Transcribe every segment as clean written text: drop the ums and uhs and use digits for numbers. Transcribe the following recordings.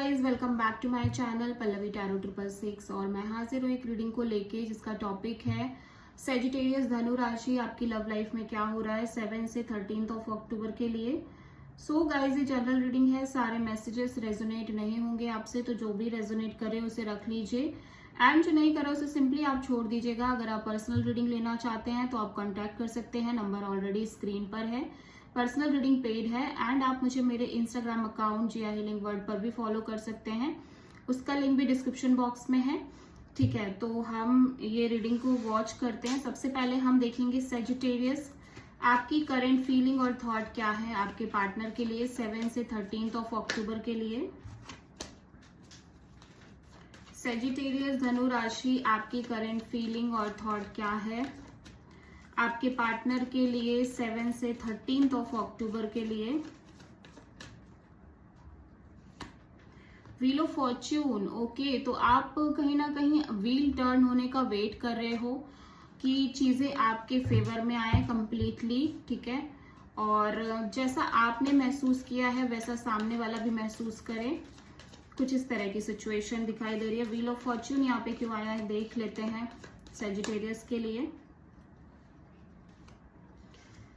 Guys, welcome back to my channel Pallavi tarot 666 और मैं हाजिर हूँ एक रीडिंग को लेके जिसका टॉपिक है सेजिटेरियस धनु राशि। आपकी लव लाइफ में क्या हो रहा है 7 से 13 ऑफ अक्टूबर के लिए। सो गाइज, ये जनरल रीडिंग है, सारे मैसेजेस रेजोनेट नहीं होंगे आपसे, तो जो भी रेजोनेट करे उसे रख लीजिए एंड जो नहीं करा उसे सिंपली आप छोड़ दीजिएगा। अगर आप पर्सनल रीडिंग लेना चाहते हैं तो आप कॉन्टैक्ट कर सकते हैं, नंबर ऑलरेडी स्क्रीन पर है। पर्सनल रीडिंग पेड है एंड आप मुझे मेरे इंस्टाग्राम अकाउंट जिया हीलिंग वर्ल्ड पर भी फॉलो कर सकते हैं, उसका लिंक भी डिस्क्रिप्शन बॉक्स में है। ठीक है, तो हम ये रीडिंग को वॉच करते हैं। सबसे पहले हम देखेंगे सेजिटेरियस, आपकी करंट फीलिंग और थॉट क्या है आपके पार्टनर के लिए 7 से 13 ऑफ अक्टूबर के लिए। सेजिटेरियस धनु राशि, आपकी करंट फीलिंग और थॉट क्या है आपके पार्टनर के लिए 7 से 13 ऑफ अक्टूबर के लिए। व्हील ऑफ फॉर्च्यून, ओके, तो आप कहीं ना कहीं व्हील टर्न होने का वेट कर रहे हो कि चीजें आपके फेवर में आए कंप्लीटली। ठीक है, और जैसा आपने महसूस किया है वैसा सामने वाला भी महसूस करे, कुछ इस तरह की सिचुएशन दिखाई दे रही है। व्हील ऑफ फॉर्च्यून यहाँ पे क्यों आया है देख लेते हैं सेजिटेरियस के लिए।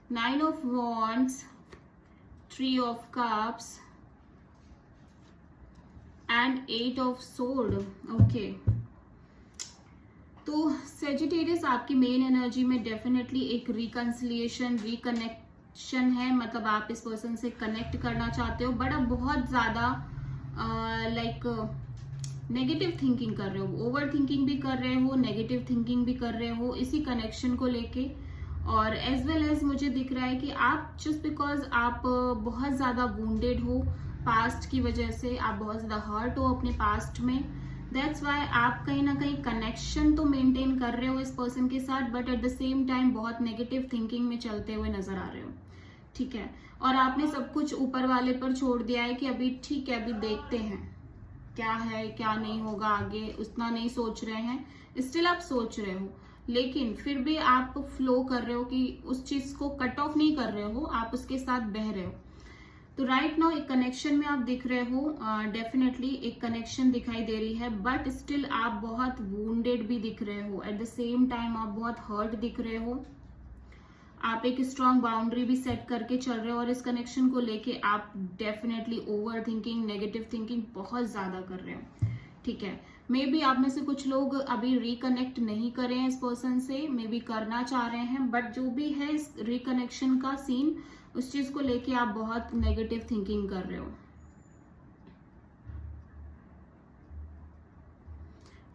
9 of Wands, 3 of Cups and 8 of Sword, okay. तो सेजिटेरियस आपकी मेन एनर्जी में डेफिनेटली एक रिकंसिलिएशन, रिकनेक्शन है, मतलब आप इस पर्सन से कनेक्ट करना चाहते हो, बट आप बहुत ज्यादा लाइक नेगेटिव थिंकिंग कर रहे हो, ओवर थिंकिंग भी कर रहे हो, नेगेटिव थिंकिंग भी कर रहे हो इसी कनेक्शन को लेके। और एज वेल एज मुझे दिख रहा है कि आप जस्ट बिकॉज आप बहुत ज्यादा वुंडेड हो पास्ट की वजह से, आप बहुत ज्यादा हर्ट हो अपने पास्ट में, दैट्स वाई आप कहीं ना कहीं कनेक्शन तो मेंटेन कर रहे हो इस पर्सन के साथ, but at the same time बहुत नेगेटिव थिंकिंग में चलते हुए नजर आ रहे हो। ठीक है, और आपने सब कुछ ऊपर वाले पर छोड़ दिया है कि अभी ठीक है, अभी देखते हैं क्या है क्या नहीं होगा आगे, उतना नहीं सोच रहे हैं। स्टिल आप सोच रहे हो, लेकिन फिर भी आप फ्लो कर रहे हो कि उस चीज को कट ऑफ नहीं कर रहे हो, आप उसके साथ बह रहे हो। तो राइट नाउ एक कनेक्शन में आप दिख रहे हो, डेफिनेटली एक कनेक्शन दिखाई दे रही है, बट स्टिल आप बहुत वुंडेड भी दिख रहे हो, एट द सेम टाइम आप बहुत हर्ट दिख रहे हो। आप एक स्ट्रॉन्ग बाउंड्री भी सेट करके चल रहे हो और इस कनेक्शन को लेके आप definitely over thinking, negative thinking बहुत ज्यादा कर रहे हो। ठीक है, मे बी आप में से कुछ लोग अभी रिकनेक्ट नहीं कर रहे हैं इस पर्सन से, मे बी करना चाह रहे हैं, बट जो भी है इस रिकनेक्शन का सीन, उस चीज को लेके आप बहुत नेगेटिव थिंकिंग कर रहे हो।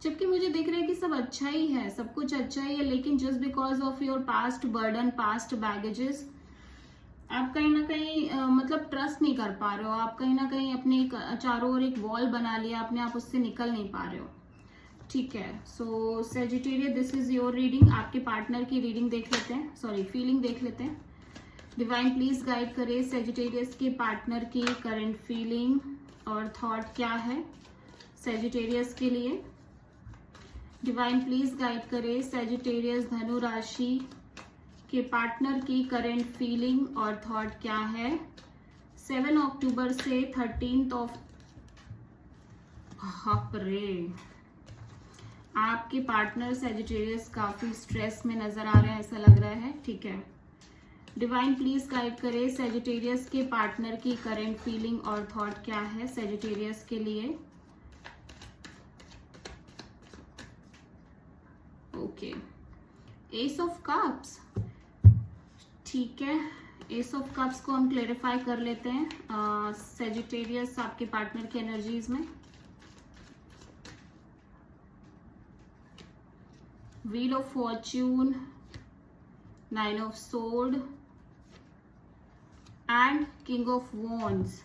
जबकि मुझे दिख रहा है कि सब अच्छा ही है, सब कुछ अच्छा ही है, लेकिन just because of your past burden, past baggages, आप कहीं ना कहीं मतलब ट्रस्ट नहीं कर पा रहे हो, आप कहीं ना कहीं अपने चारों ओर एक वॉल बना लिया आपने, आप उससे निकल नहीं पा रहे हो। ठीक है, so Sagittarius, this is your reading. आपके पार्टनर की रीडिंग देख लेते हैं, सॉरी फीलिंग देख लेते हैं। डिवाइन प्लीज गाइड करे सेजिटेरियस के पार्टनर की करंट फीलिंग और थॉट क्या है सेजिटेरियस के लिए। डिवाइन प्लीज गाइड करे सेजिटेरियस धनु राशि के पार्टनर की करंट फीलिंग और थॉट क्या है 7 अक्टूबर से 13 ऑफ आपके पार्टनर सेजिटेरियस काफी स्ट्रेस में नजर आ रहे हैं, ऐसा लग रहा है। ठीक है, डिवाइन प्लीज गाइड करे सेजिटेरियस के पार्टनर की करंट फीलिंग और थॉट क्या है सेजिटेरियस के लिए। ओके, एस ऑफ कप्स, ठीक है, एस ऑफ कप्स को हम क्लेरिफाई कर लेते हैं सेजिटेरियस आपके पार्टनर की एनर्जीज में। Wheel of Fortune, 9 of sword and king of wands.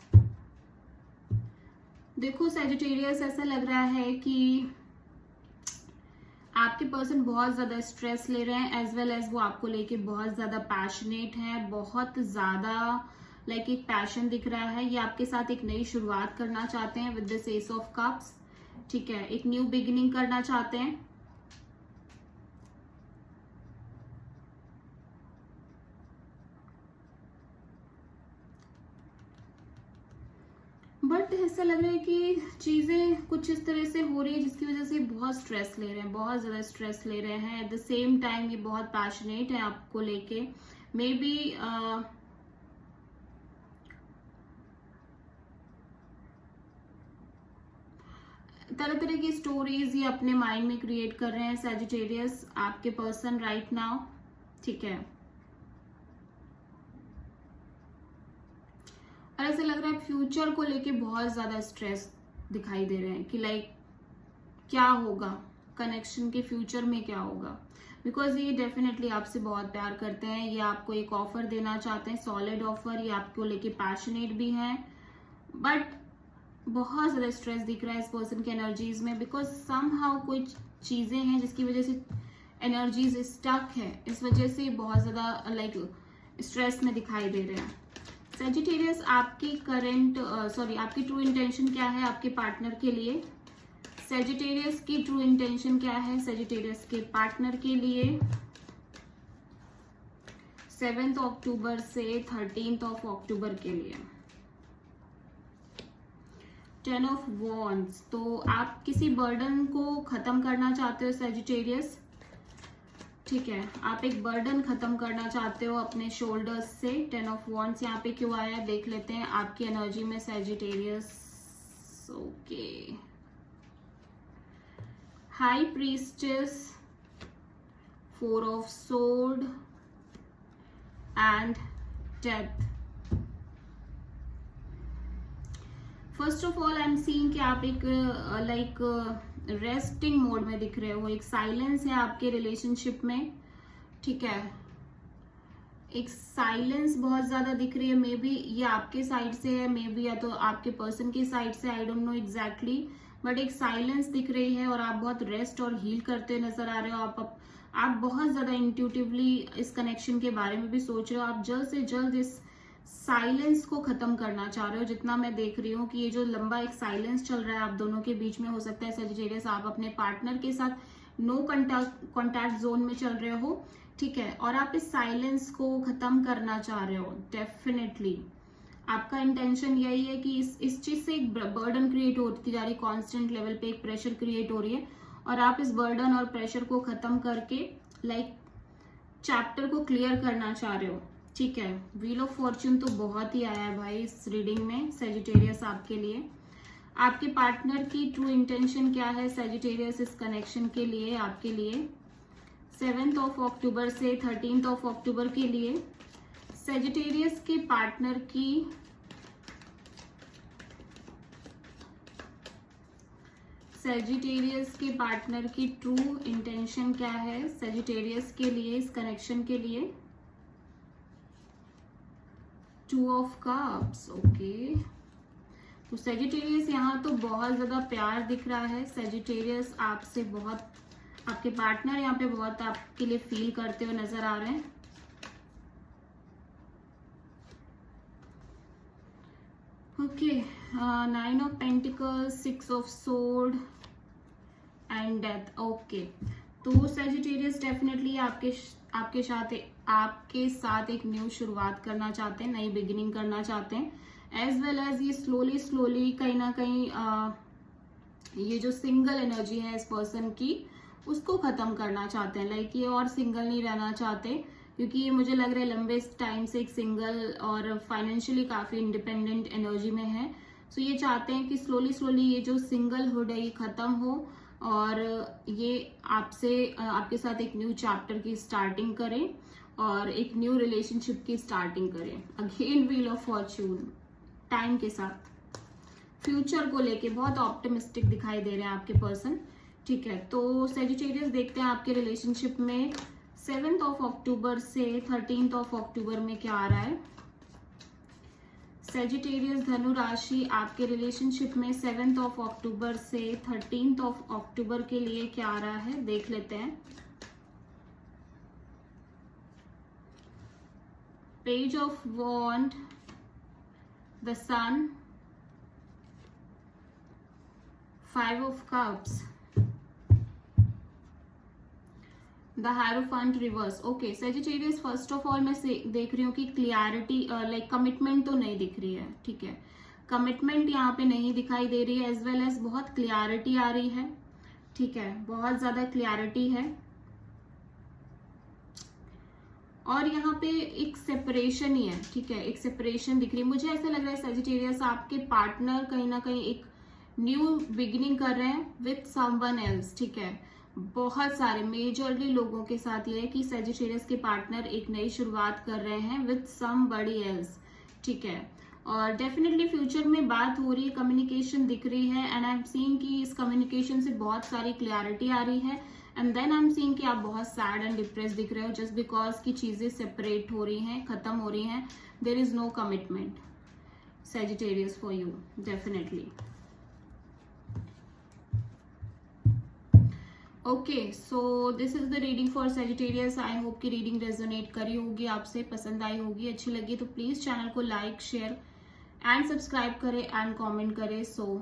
देखो सेजिटेरियस, ऐसा लग रहा है कि आपके पर्सन बहुत ज्यादा स्ट्रेस ले रहे हैं, एज वेल एज वो आपको लेके बहुत ज्यादा पैशनेट है, बहुत ज्यादा लाइक एक पैशन दिख रहा है। ये आपके साथ एक नई शुरुआत करना चाहते हैं with this S of cups. ठीक है, एक न्यू बिगिनिंग करना चाहते हैं। बट ऐसा लग रहा है कि चीज़ें कुछ इस तरह से हो रही है जिसकी वजह से बहुत स्ट्रेस ले रहे हैं, बहुत ज़्यादा स्ट्रेस ले रहे हैं। एट द सेम टाइम ये बहुत पैशनेट है आपको लेके। मे बी तरह तरह की स्टोरीज ये अपने माइंड में क्रिएट कर रहे हैं सैजिटेरियस, आपके पर्सन राइट नाउ। ठीक है, और ऐसा लग रहा है फ्यूचर को लेके बहुत ज्यादा स्ट्रेस दिखाई दे रहे हैं कि लाइक क्या होगा, कनेक्शन के फ्यूचर में क्या होगा। बिकॉज ये डेफिनेटली आपसे बहुत प्यार करते हैं, ये आपको एक ऑफर देना चाहते हैं, सॉलिड ऑफर, ये आपको लेके पैशनेट भी हैं, बट बहुत ज्यादा स्ट्रेस दिख रहा है इस पर्सन की एनर्जीज में। बिकॉज समहाउ कोई चीजें हैं जिसकी वजह से एनर्जीज स्टक है, इस वजह से बहुत ज्यादा लाइक स्ट्रेस में दिखाई दे रहे हैं। सेजिटेरियस, आपकी करंट आपकी ट्रू इंटेंशन क्या है आपके पार्टनर के लिए? सेजिटेरियस की ट्रू इंटेंशन क्या है सेजिटेरियस के पार्टनर के लिए 7 अक्टूबर से 13 अक्टूबर के लिए? 10 ऑफ वॉन्ड्स, तो आप किसी बर्डन को खत्म करना चाहते हो सेजिटेरियस। ठीक है, आप एक बर्डन खत्म करना चाहते हो अपने शोल्डर्स से। 10 ऑफ वॉन्ड्स यहाँ पे क्यों आया देख लेते हैं आपकी एनर्जी में Sagittarius. Okay, high priestess, 4 of sword and death. First of all I am seeing कि आप एक लाइक रेस्टिंग मोड में दिख रहे हो, एक साइलेंस है आपके रिलेशनशिप में। ठीक है, एक साइलेंस बहुत ज्यादा दिख रही है। मे बी ये आपके साइड से है, मे बी या तो आपके पर्सन की साइड से, I don't know exactly, but एक साइलेंस दिख रही है और आप बहुत रेस्ट और हील करते नजर आ रहे हो। आप बहुत ज्यादा इंट्यूटिवली इस कनेक्शन के बारे में भी सोच रहे हो। आप जल्द से जल्द इस साइलेंस को खत्म करना चाह रहे हो। जितना मैं देख रही हूँ कि ये जो लंबा एक साइलेंस चल रहा है आप दोनों के बीच में, हो सकता है सेजिटेरियस आप अपने पार्टनर के साथ नो कॉन्टैक्ट जोन में चल रहे हो। ठीक है, और आप इस साइलेंस को खत्म करना चाह रहे हो। डेफिनेटली आपका इंटेंशन यही है कि इस चीज से एक बर्डन क्रिएट होती जा रही है, कॉन्स्टेंट लेवल पे एक प्रेशर क्रिएट हो रही है, और आप इस बर्डन और प्रेशर को खत्म करके लाइक चैप्टर को क्लियर करना चाह रहे हो। ठीक है, व्हील ऑफ फॉर्च्यून तो बहुत ही आया है भाई इस रीडिंग में सेजिटेरियस आपके लिए। आपके पार्टनर की ट्रू इंटेंशन क्या है सेजिटेरियस इस कनेक्शन के लिए आपके लिए 7 अक्टूबर से 13 अक्टूबर के लिए? सेजिटेरियस के पार्टनर की ट्रू इंटेंशन क्या है सेजिटेरियस के लिए इस कनेक्शन के लिए? 2 ऑफ कप्स। ओके, तो सेजिटेरियस यहाँ तो बहुत ज्यादा प्यार दिख रहा है। सेजिटेरियस आपसे बहुत, आपके पार्टनर यहाँ पे बहुत आपके लिए फील करते हुए नजर आ रहे हैं। Okay, 9 of pentacles, 6 of sword and death. Okay, तो सेजिटेरियस डेफिनेटली आपके साथ एक न्यू शुरुआत करना चाहते हैं, नई बिगिनिंग करना चाहते हैं। एज वेल एज ये स्लोली कहीं ना कहीं ये जो सिंगल एनर्जी है इस पर्सन की उसको खत्म करना चाहते हैं। लाइक ये और सिंगल नहीं रहना चाहते, क्योंकि ये मुझे लग रहा है लंबे टाइम से एक सिंगल और फाइनेंशियली काफी इंडिपेंडेंट एनर्जी में है। सो ये चाहते हैं कि स्लोली ये जो सिंगल हुड है ये खत्म हो और ये आपके साथ एक न्यू चैप्टर की स्टार्टिंग करें और एक न्यू रिलेशनशिप की स्टार्टिंग करें। Again wheel of Fortune, time के साथ फ्यूचर को लेके बहुत ऑप्टिमिस्टिक दिखाई दे रहे हैं आपके पर्सन। ठीक है, तो सेजिटेरियस देखते हैं आपके रिलेशनशिप में 7 अक्टूबर से 13 अक्टूबर में क्या आ रहा है। सेजिटेरियस धनु राशि आपके रिलेशनशिप में 7 अक्टूबर से 13 अक्टूबर के लिए क्या आ रहा है देख लेते हैं। Page of wand, the sun, 5 of cups, the hierophant reverse. Okay Sagittarius, first of all मैं देख रही हूँ कि क्लियरिटी लाइक कमिटमेंट तो नहीं दिख रही है। ठीक है, कमिटमेंट यहाँ पे नहीं दिखाई दे रही है, एज वेल एज बहुत क्लियरिटी आ रही है, ठीक है, बहुत ज्यादा क्लियरिटी है। और यहाँ पे एक सेपरेशन ही है, ठीक है, एक सेपरेशन दिख रही है। मुझे ऐसा लग रहा है सजिटेरियस आपके पार्टनर कहीं ना कहीं एक न्यू बिगिनिंग कर रहे हैं विथ समवन एल्स, ठीक है। बहुत सारे मेजरली लोगों के साथ ये है कि सजिटेरियस के पार्टनर एक नई शुरुआत कर रहे हैं विथ समबडी एल्स, ठीक है। और डेफिनेटली फ्यूचर में बात हो रही है, कम्युनिकेशन दिख रही है, एंड आई एम सीइंग कि इस कम्युनिकेशन से बहुत सारी क्लियरिटी आ रही है। And then I am seeing कि आप बहुत सैड एंड डिप्रेस दिख रहे हो जस्ट बिकॉज की चीजें सेपरेट हो रही हैं, खत्म हो रही हैं। There is no commitment Sagittarius for you, definitely. Okay, so this is the reading for Sagittarius. I hope कि रीडिंग रेजोनेट करी होगी, आपसे पसंद आई होगी, अच्छी लगी तो प्लीज चैनल को लाइक, शेयर एंड सब्सक्राइब करें एंड कमेंट करें। सो